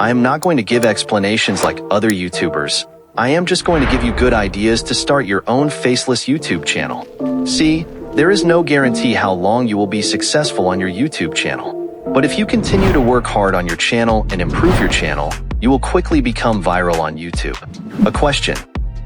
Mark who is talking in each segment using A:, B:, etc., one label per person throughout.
A: I am not going to give explanations like other YouTubers. I am just going to give you good ideas to start your own faceless YouTube channel. See, there is no guarantee how long you will be successful on your YouTube channel. But if you continue to work hard on your channel and improve your channel, you will quickly become viral on YouTube. A question: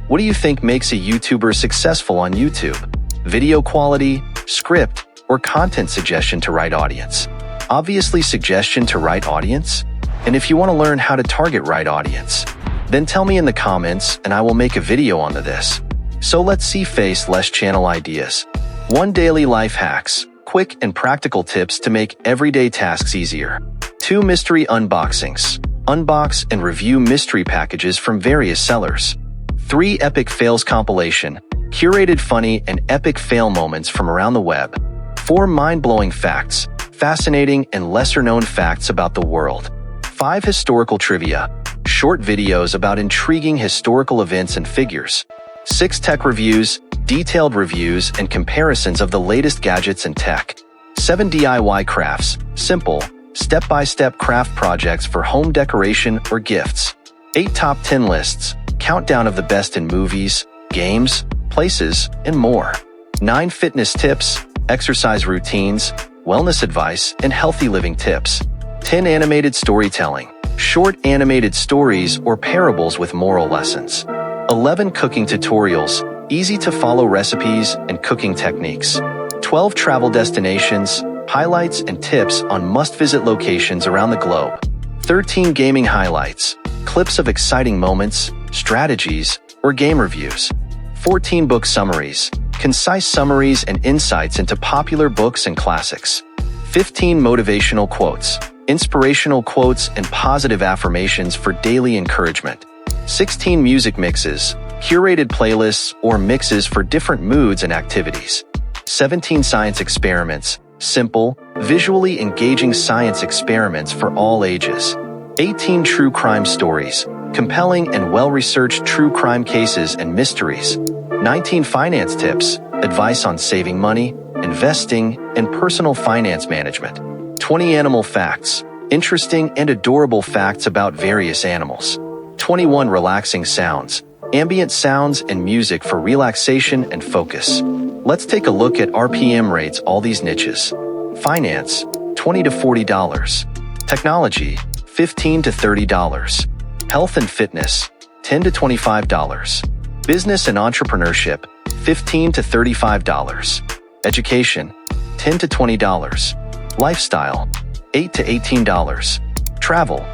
A: what do you think makes a YouTuber successful on YouTube? Video quality, script, or content suggestion to right audience? Obviously suggestion to right audience. And if you want to learn how to target right audience, then tell me in the comments and I will make a video on this. So let's see Faceless channel ideas. 1. Daily life hacks. Quick and practical tips to make everyday tasks easier. 2. Mystery unboxings. Unbox and review mystery packages from various sellers. 3. Epic fails compilation. Curated funny and epic fail moments from around the web. 4. Mind-blowing facts. Fascinating and lesser-known facts about the world. 5. Historical trivia. Short videos about intriguing historical events and figures. 6. Tech reviews. Detailed reviews and comparisons of the latest gadgets and tech. 7. DIY crafts. Simple, step-by-step craft projects for home decoration or gifts. 8. Top 10 lists. Countdown of the best in movies, games, places, and more. 9. Fitness tips, exercise routines, wellness advice, and healthy living tips. 10. Animated storytelling. Short animated stories or parables with moral lessons. 11. Cooking tutorials. Easy-to-follow recipes and cooking techniques. 12. Travel destinations, highlights and tips on must-visit locations around the globe. 13. Gaming highlights, clips of exciting moments, strategies, or game reviews. 14. Book summaries, concise summaries and insights into popular books and classics. 15. Motivational quotes, inspirational quotes and positive affirmations for daily encouragement. 16. Music mixes, curated playlists or mixes for different moods and activities. 17. Science experiments, simple, visually engaging science experiments for all ages. 18. True crime stories, compelling and well-researched true crime cases and mysteries. 19. Finance tips, advice on saving money, investing, and personal finance management. 20. Animal facts, interesting and adorable facts about various animals. 21. Relaxing sounds, ambient sounds and music for relaxation and focus. Let's take a look at RPM rates all these niches. Finance, $20 to $40. Technology, $15 to $30. Health and fitness, $10 to $25. Business and entrepreneurship, $15 to $35. Education, $10 to $20. Lifestyle, $8 to $18. Travel,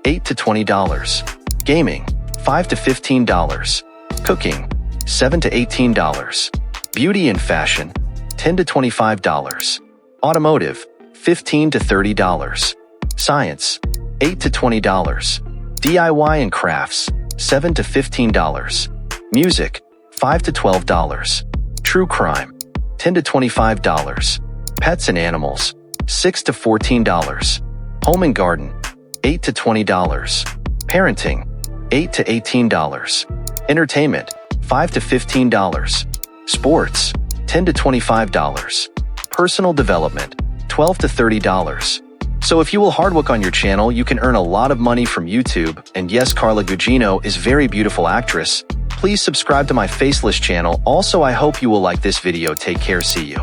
A: $8 to $20. Gaming, $5 to $15. Cooking, $7 to $18. Beauty and fashion, $10 to $25. Automotive, $15 to $30. Science, $8 to $20. DIY and crafts, $7 to $15. Music, $5 to $12. True crime, $10 to $25. Pets and animals, $6 to $14. Home and garden, $8 to $20. Parenting, $8 to $18. Entertainment, $5 to $15. Sports, $10 to $25. Personal development, $12 to $30. So if you will hard work on your channel, you can earn a lot of money from YouTube. And yes, Carla Gugino is very beautiful actress. Please subscribe to my Faceless channel. Also, I hope you will like this video. Take care. See you.